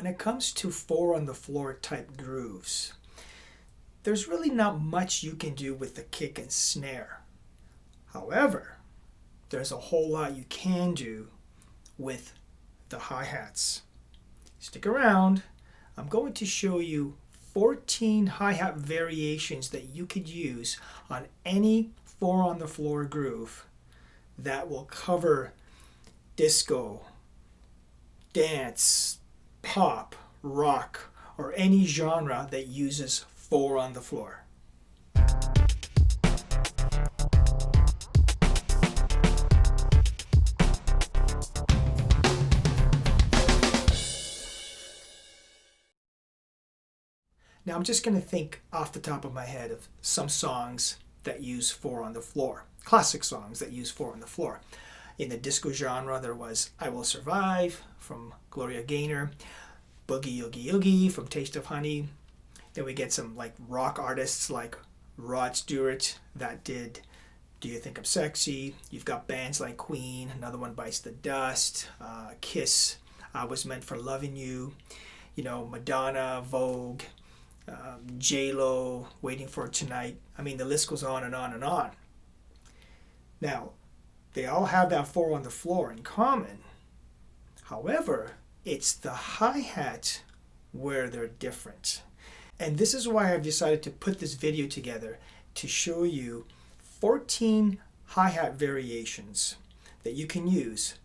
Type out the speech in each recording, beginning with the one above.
when it comes to 4 on the floor type grooves, there's really not much you can do with the kick and snare. However, there's a whole lot you can do with the hi-hats. Stick around. I'm going to show you 14 hi-hat variations that you could use on any 4 on the floor groove that will cover disco, dance, pop, rock, or any genre that uses 4 on the floor. Now I'm just going to think off the top of my head of some songs that use 4 on the floor, classic songs that use 4 on the floor. In the disco genre, there was I Will Survive from Gloria Gaynor, Boogie Oogie Oogie from Taste of Honey. Then we get some like rock artists like Rod Stewart that did Do You Think I'm Sexy? You've got bands like Queen, another one Bites the Dust, Kiss, I Was Meant for Loving You, Madonna, Vogue, J-Lo, Waiting for Tonight. I mean, the list goes on and on and on. Now, they all have that 4 on the floor in common. However, it's the hi-hat where they're different. And this is why I've decided to put this video together to show you 14 hi-hat variations that you can use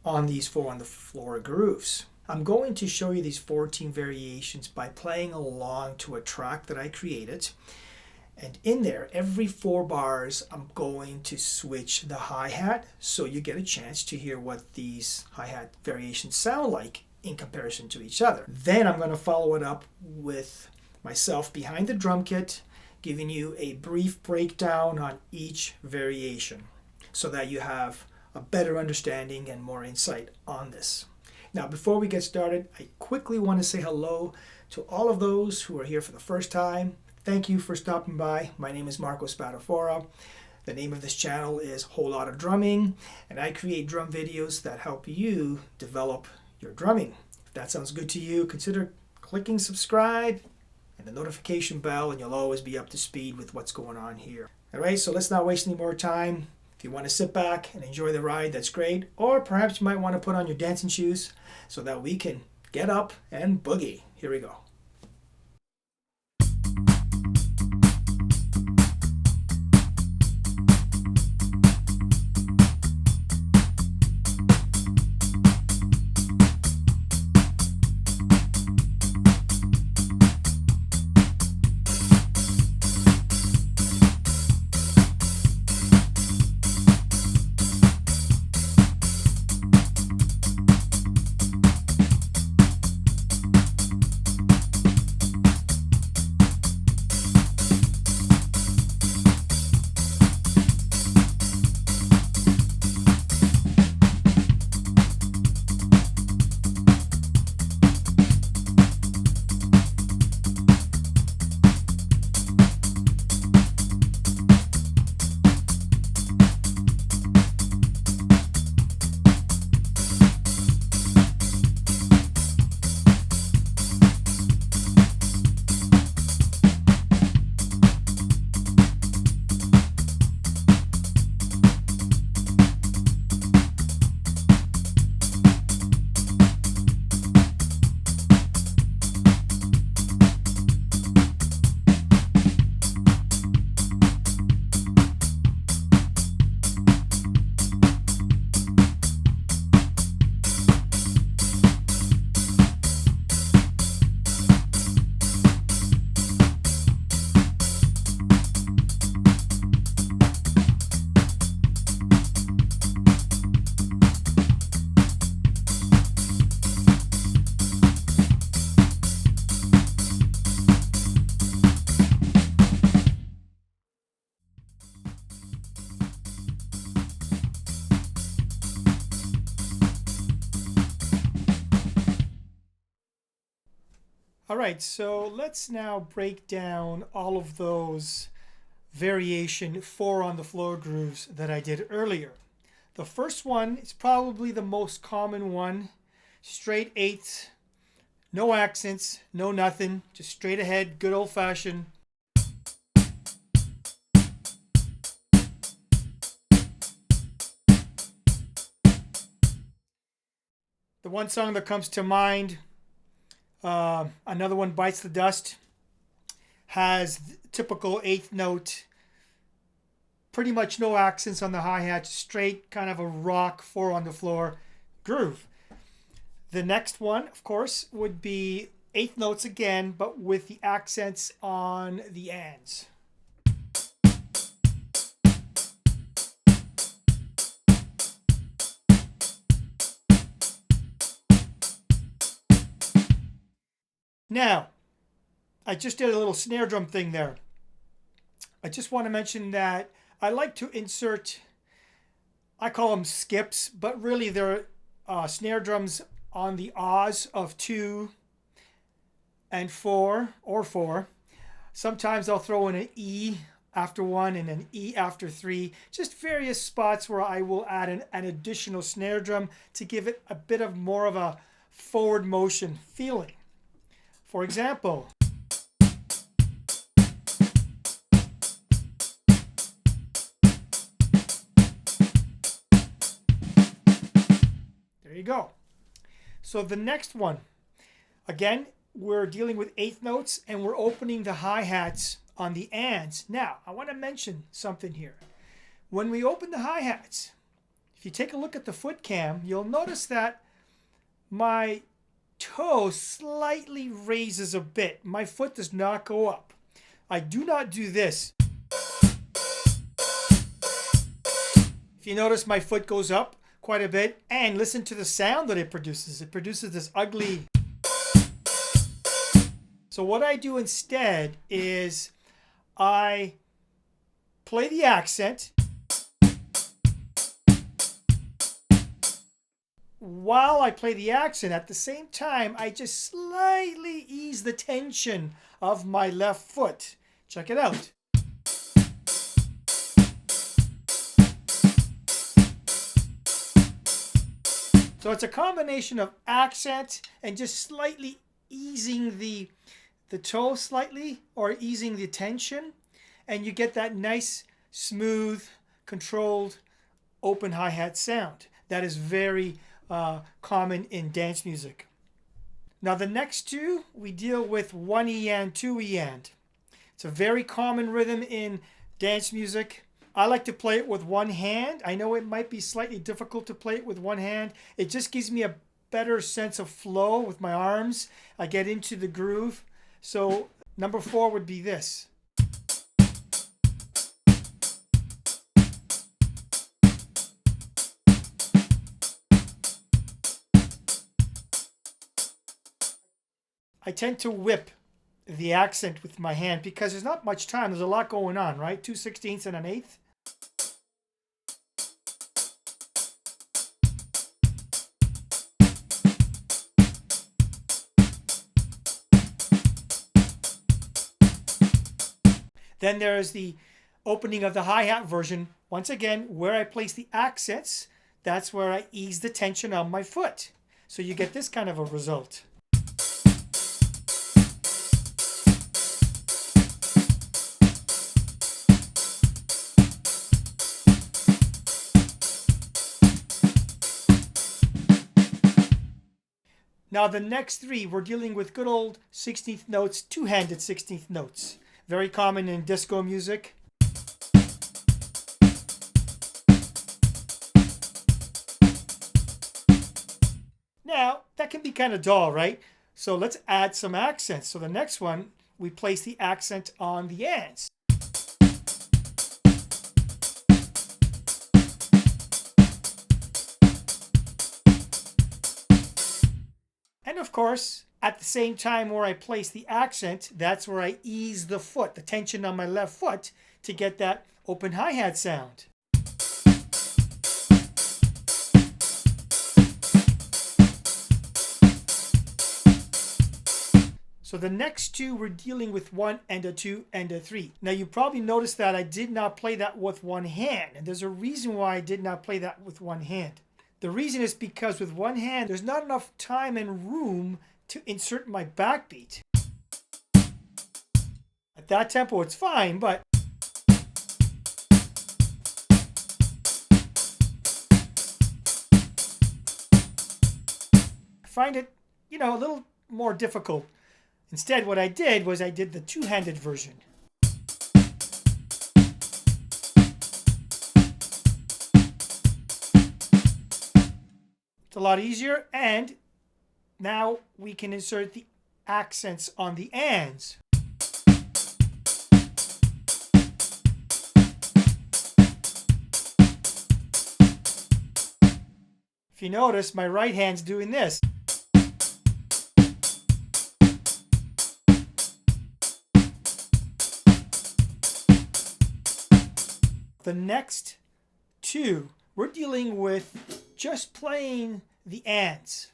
on these 4 on the floor grooves. I'm going to show you these 14 variations by playing along to a track that I created. And in there, every 4 bars, I'm going to switch the hi-hat so you get a chance to hear what these hi-hat variations sound like in comparison to each other. Then I'm going to follow it up with myself behind the drum kit, giving you a brief breakdown on each variation so that you have a better understanding and more insight on this. Now, before we get started, I quickly want to say hello to all of those who are here for the first time. Thank you for stopping by. My name is Spadafora. The name of this channel is Whole Lot of Drumming, and I create drum videos that help you develop your drumming. If that sounds good to you, consider clicking subscribe and the notification bell, and you'll always be up to speed with what's going on here. All right, so let's not waste any more time. If you want to sit back and enjoy the ride, that's great. Or perhaps you might want to put on your dancing shoes so that we can get up and boogie. Here we go. All right, so let's now break down all of those variation 4 on the floor grooves that I did earlier. The first one is probably the most common one, straight 8 No accents, no nothing, just straight ahead, good old-fashioned. The one song that comes to mind, another one, Bites the Dust, has typical eighth note, pretty much no accents on the hi-hat, straight kind of a rock 4 on the floor groove. The next one, of course, would be eighth notes again, but with the accents on the ands. Now, I just did a little snare drum thing there. I just want to mention that I like to insert, I call them skips, but really they're snare drums on the ahs of 2 and 4 or 4. Sometimes I'll throw in an E after 1 and an E after 3. Just various spots where I will add an additional snare drum to give it a bit of more of a forward motion feeling. For example, there you go. So the next one, again, we're dealing with eighth notes and we're opening the hi-hats on the ands. Now, I want to mention something here. When we open the hi-hats, if you take a look at the foot cam, you'll notice that my toe slightly raises a bit. My foot does not go up. I do not do this. If you notice, my foot goes up quite a bit, and listen to the sound that it produces. It produces this ugly. So what I do instead is I play the accent while I play the accent. At the same time, I just slightly ease the tension of my left foot. Check it out. So it's a combination of accent and just slightly easing the toe slightly, or easing the tension, and you get that nice, smooth, controlled, open hi-hat sound. That is very common in dance music. Now the next two, we deal with 1 E and 2 E and. It's a very common rhythm in dance music. I like to play it with one hand. I know it might be slightly difficult to play it with one hand. It just gives me a better sense of flow with my arms. I get into the groove. So number 4 would be this. I tend to whip the accent with my hand because there's not much time. There's a lot going on, right? 2 16ths and an eighth. Then there's the opening of the hi-hat version. Once again, where I place the accents, that's where I ease the tension on my foot. So you get this kind of a result. Now the next 3, we're dealing with good old 16th notes, two-handed 16th notes. Very common in disco music. Now, that can be kind of dull, right? So let's add some accents. So the next one, we place the accent on the ands. And of course, at the same time where I place the accent, that's where I ease the foot, the tension on my left foot, to get that open hi-hat sound. So the next 2, we're dealing with 1 and a 2 and a 3. Now you probably noticed that I did not play that with one hand, and there's a reason why I did not play that with one hand. The reason is because with one hand, there's not enough time and room to insert my backbeat. At that tempo, it's fine, but I find it, a little more difficult. Instead, what I did was I did the two-handed version. It's a lot easier, and now we can insert the accents on the ands. If you notice, my right hand's doing this. The next two, we're dealing with just playing the ands.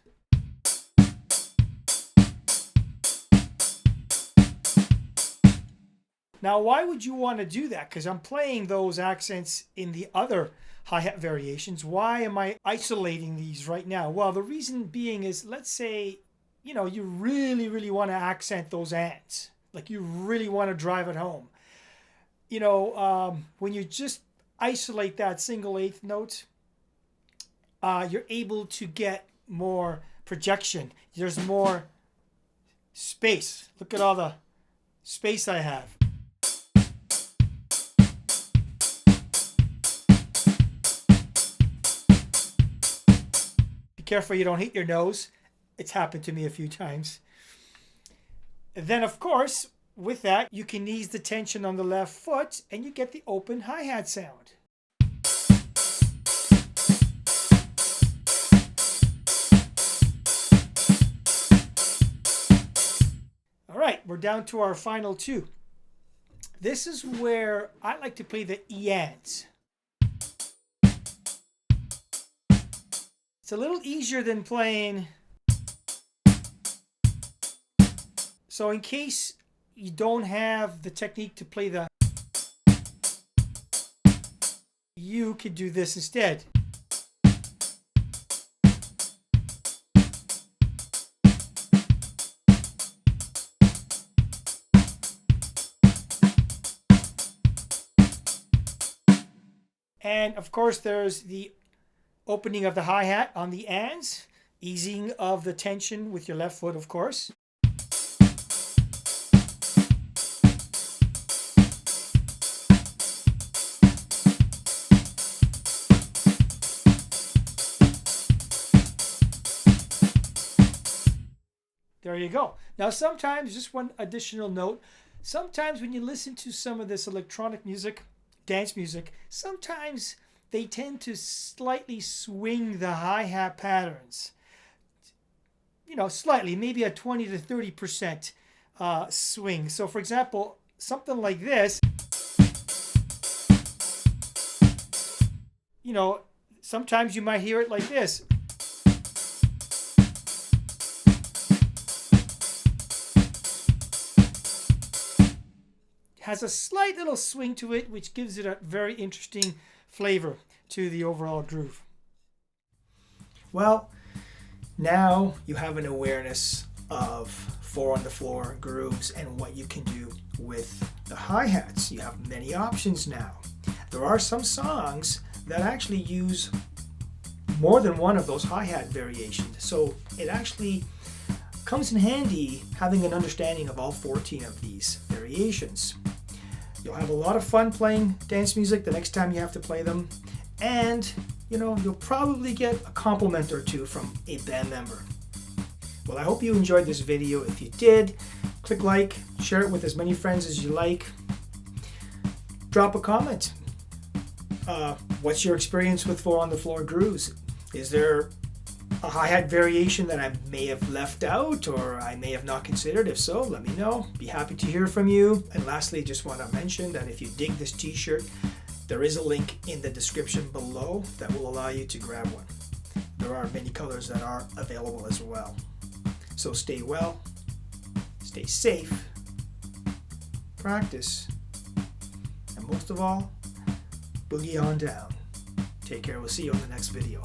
Now, why would you want to do that? Because I'm playing those accents in the other hi-hat variations. Why am I isolating these right now? Well, the reason being is, let's say, you really, really want to accent those ands. Like you really want to drive it home. When you just isolate that single eighth note, you're able to get more projection. There's more space. Look at all the space I have. Be careful you don't hit your nose. It's happened to me a few times. And then, of course, with that, you can ease the tension on the left foot and you get the open hi-hat sound. All right, we're down to our final two. This is where I like to play the E-ands. It's a little easier than playing. So in case you don't have the technique to play the, you could do this instead. And of course, there's the opening of the hi-hat on the ands, easing of the tension with your left foot, of course. There you go. Now, sometimes, just one additional note, sometimes when you listen to some of this electronic music, dance music, sometimes they tend to slightly swing the hi-hat patterns. Slightly, maybe a 20 to 30% swing. So, for example, something like this, sometimes you might hear it like this. Has a slight little swing to it, which gives it a very interesting flavor to the overall groove. Well, now you have an awareness of 4 on the floor grooves and what you can do with the hi-hats. You have many options now. There are some songs that actually use more than one of those hi-hat variations. So it actually comes in handy having an understanding of all 14 of these variations. You'll have a lot of fun playing dance music the next time you have to play them. And, you'll probably get a compliment or two from a band member. Well, I hope you enjoyed this video. If you did, click like, share it with as many friends as you like. Drop a comment. What's your experience with 4 on the floor grooves? Is there a hi-hat variation that I may have left out or I may have not considered? If so, let me know. Be happy to hear from you. And lastly, just want to mention that if you dig this t-shirt, there is a link in the description below that will allow you to grab one. There are many colors that are available as well. So stay well, stay safe, practice, and most of all, boogie on down. Take care. We'll see you on the next video.